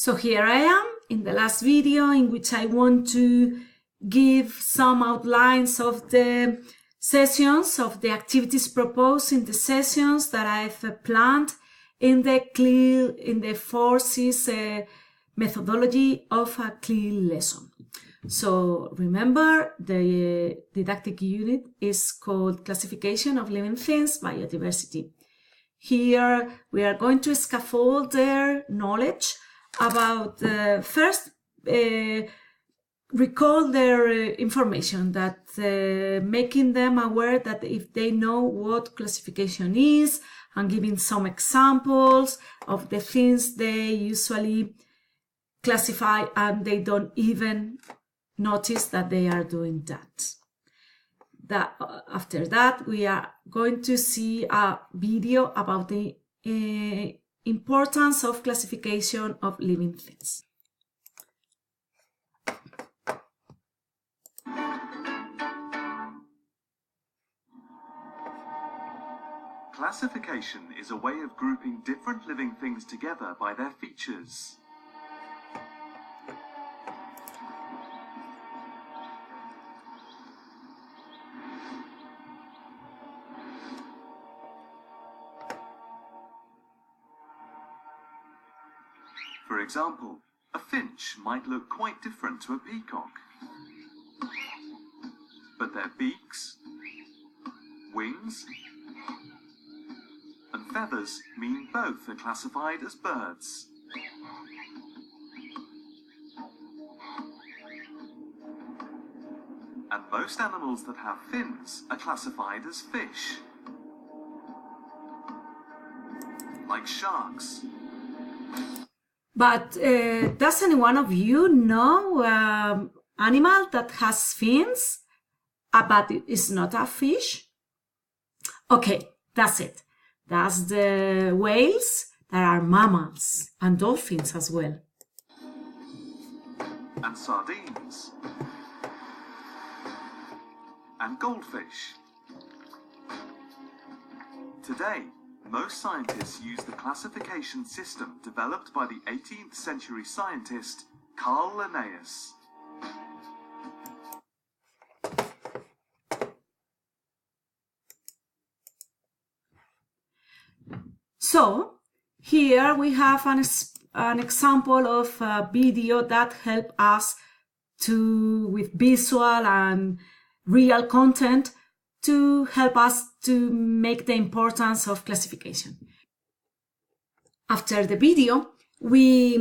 So here I am in the last video in which I want to give some outlines of the sessions, of the activities proposed in the sessions that I've planned in the 4Cs methodology of a CLIL lesson. So remember, the didactic unit is called Classification of Living Things, Biodiversity. Here we are going to scaffold their knowledge about first recall their information, that making them aware that if they know what classification is, and giving some examples of the things they usually classify and they don't even notice that they are doing that. After that, we are going to see a video about the importance of classification of living things. Classification is a way of grouping different living things together by their features. For example, a finch might look quite different to a peacock, but their beaks, wings, and feathers mean both are classified as birds. And most animals that have fins are classified as fish, like sharks. But does any one of you know animal that has fins, but it is not a fish? Okay, that's it. That's the whales that are mammals, and dolphins as well. And sardines. And goldfish. Today, most scientists use the classification system developed by the 18th century scientist Carl Linnaeus. So here we have an example of a video that helps us to, with visual and real content, to help us to make the importance of classification. After the video, we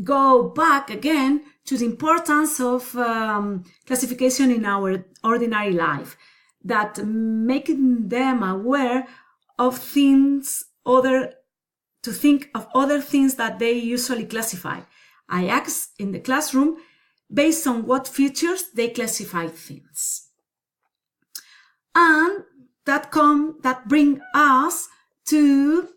go back again to the importance of classification in our ordinary life, that making them aware of things, to think of other things that they usually classify. I ask in the classroom based on what features they classify things. And that bring us to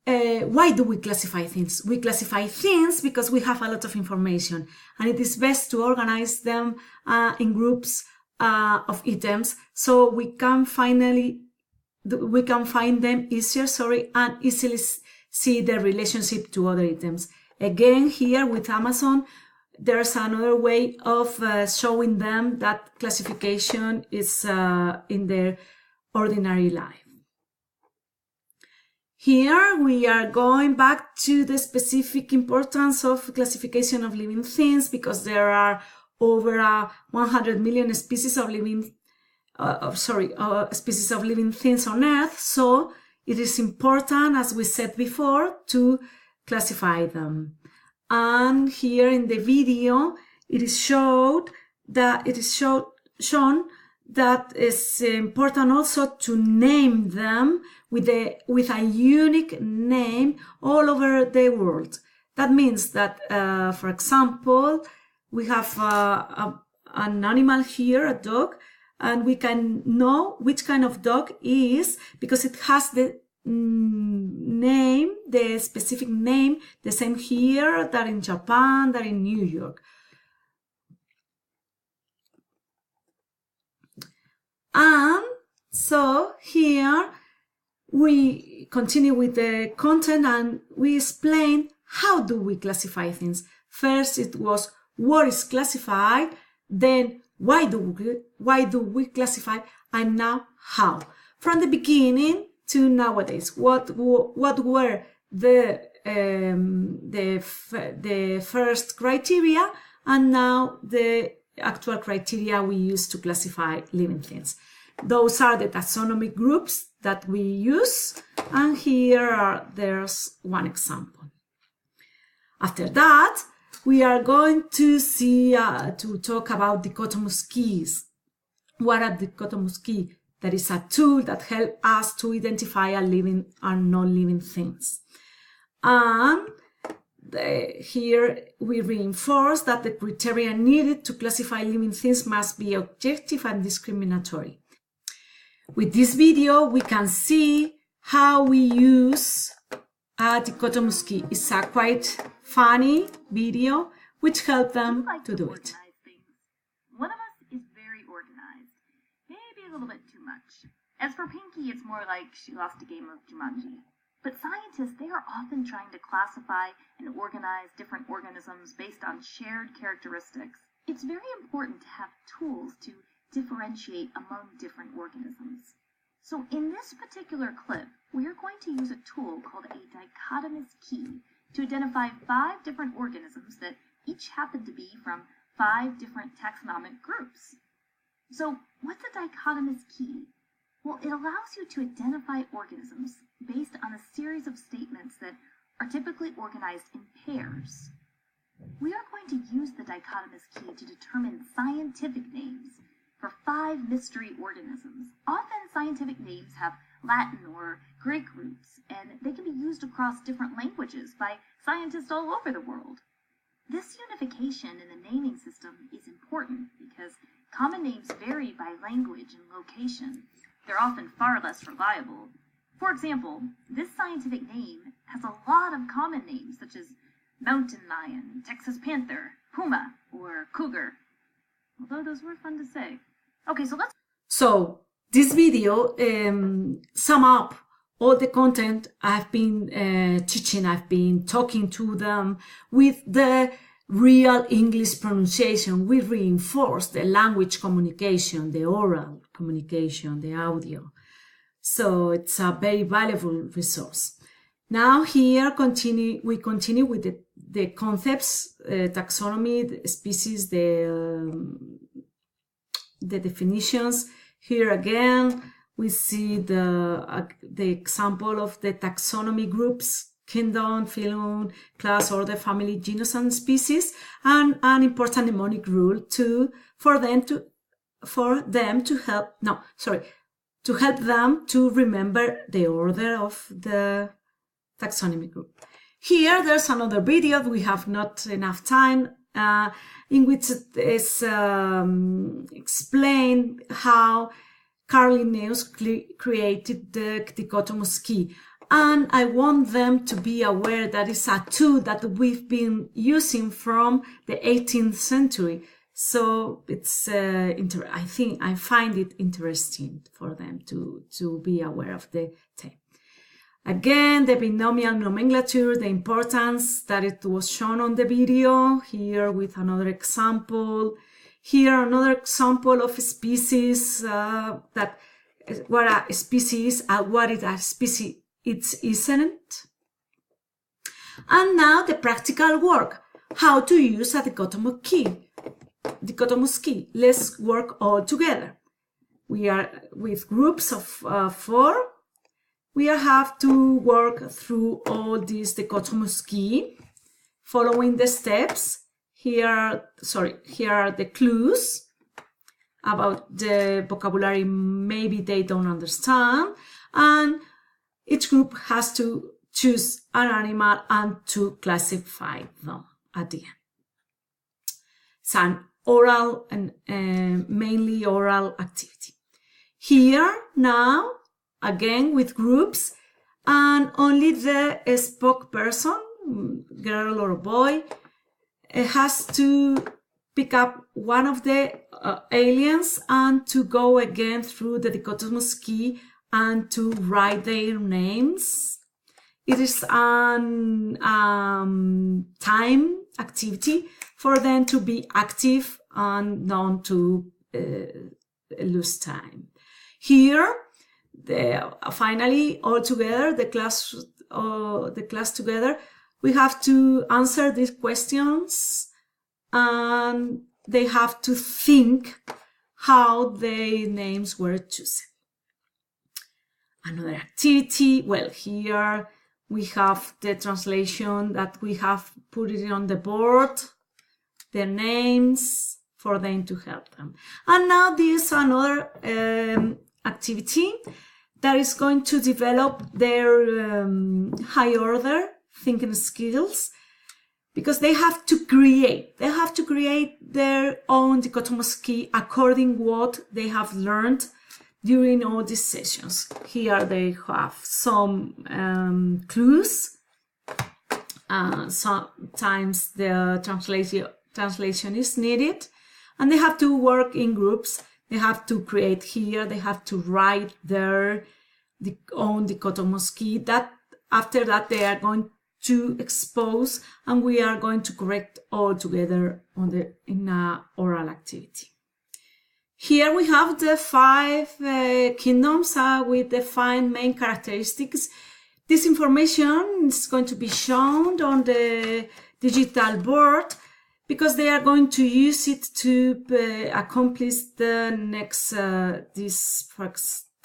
why do we classify things? We classify things because we have a lot of information, and it is best to organize them in groups of items, so we can find them easier, and easily see their relationship to other items. Again, here with Amazon, there's another way of showing them that classification is in their ordinary life. Here we are going back to the specific importance of classification of living things, because there are over 100 million species of living species of living things on Earth. So it is important, as we said before, to classify them. And here in the video, it is shown that it's important also to name them with a unique name all over the world. That means that, for example, we have an animal here, a dog, and we can know which kind of dog it is because it has the name, the specific name, the same here that in Japan, that in New York. And so here we continue with the content, and we explain how do we classify things? First it was what is classified, then why do we classify, and now how. From the beginning to nowadays, what were the first criteria, and now the actual criteria we use to classify living things. Those are the taxonomic groups that we use, and there's one example. After that, we are going to talk about dichotomous keys. What are dichotomous keys? That is a tool that helps us to identify a living and non-living things. And here we reinforce that the criteria needed to classify living things must be objective and discriminatory. With this video, we can see how we use a dichotomous key. It's a quite funny video which helps them to do it. One of us is very organized, maybe a little bit too much. As for Pinky, it's more like she lost a game of Jumanji. But scientists, they are often trying to classify and organize different organisms based on shared characteristics. It's very important to have tools to differentiate among different organisms. So in this particular clip, we are going to use a tool called a dichotomous key to identify 5 different organisms that each happen to be from 5 different taxonomic groups. So what's a dichotomous key? Well, it allows you to identify organisms based on a series of statements that are typically organized in pairs. We are going to use the dichotomous key to determine scientific names for 5 mystery organisms. Often scientific names have Latin or Greek roots, and they can be used across different languages by scientists all over the world. This unification in the naming system is important because common names vary by language and location. They're often far less reliable. For example, this scientific name has a lot of common names such as mountain lion, Texas panther, puma, or cougar. Although those were fun to say. Okay, so this video sum up all the content I've been teaching. I've been talking to them with the real English pronunciation. We reinforce the language communication, the oral communication, the audio. So it's a very valuable resource. Now here we continue with the concepts, taxonomy, the species, the definitions. Here again, we see the example of the taxonomy groups: kingdom, phylum, class, order, family, genus, and species, and an important mnemonic rule for them to help them to remember the order of the taxonomy group. Here, there's another video. We have not enough time, in which it is explained how Carl Linnaeus created the dichotomous key. And I want them to be aware that it's a tool that we've been using from the 18th century. So it's I find it interesting for them to be aware of the thing. Again, the binomial nomenclature, the importance that it was shown on the video, here with another example. Here, another example of a species, what a species is and what is a species it isn't. And now the practical work, how to use a dichotomous key. Let's work all together. We are with groups of 4. We have to work through all these dichotomous key, following the steps. Here are the clues about the vocabulary maybe they don't understand, and each group has to choose an animal and to classify them at the end. It's an oral and mainly oral activity. Here now, again with groups, and only the spokesperson, girl or boy, has to pick up one of the aliens and to go again through the dichotomous key and to write their names it is an time activity for them to be active and not to lose time. Here, finally, all together, the class together, we have to answer these questions, and they have to think how their names were chosen. Another activity, well, here we have the translation that we have put it on the board, their names for them to help them. And now this is another activity that is going to develop their high order thinking skills, because they have to create their own dichotomous key according what they have learned during all these sessions. Here they have some clues. Sometimes the translation is needed, and they have to work in groups. They have to create here, they have to write their own dichotomous key. That after that they are going to expose, and we are going to correct all together in an oral activity. Here we have the 5 kingdoms with the 5 main characteristics. This information is going to be shown on the digital board, because they are going to use it to accomplish the next this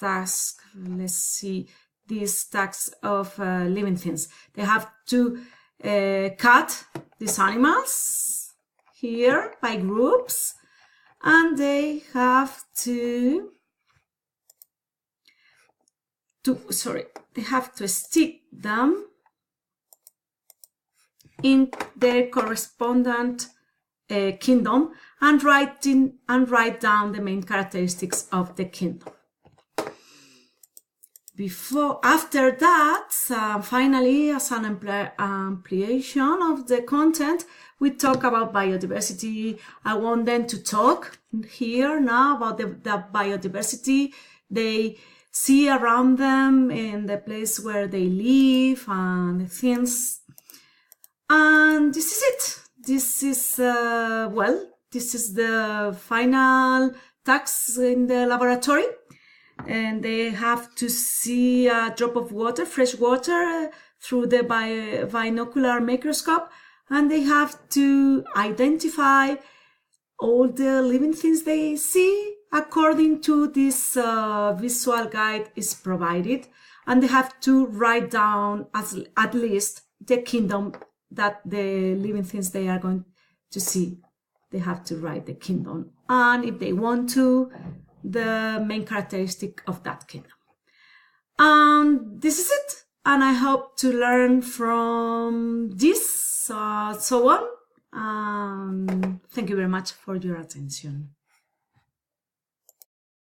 task. Let's see, these tasks of living things. They have to cut these animals here by groups, and they have to stick them in their correspondent kingdom and write down the main characteristics of the kingdom. After that, finally, as an ampliation of the content, we talk about biodiversity. I want them to talk here now about the biodiversity they see around them in the place where they live and the things. And this is it. This is, this is the final task in the laboratory. And they have to see a drop of water, fresh water, through the binocular microscope, and they have to identify all the living things they see according to this visual guide is provided, and they have to write down at least the kingdom that the living things they are going to see. They have to write the kingdom, and if they want to, the main characteristic of that kingdom. And this is it. And I hope to learn from this, so on. Thank you very much for your attention.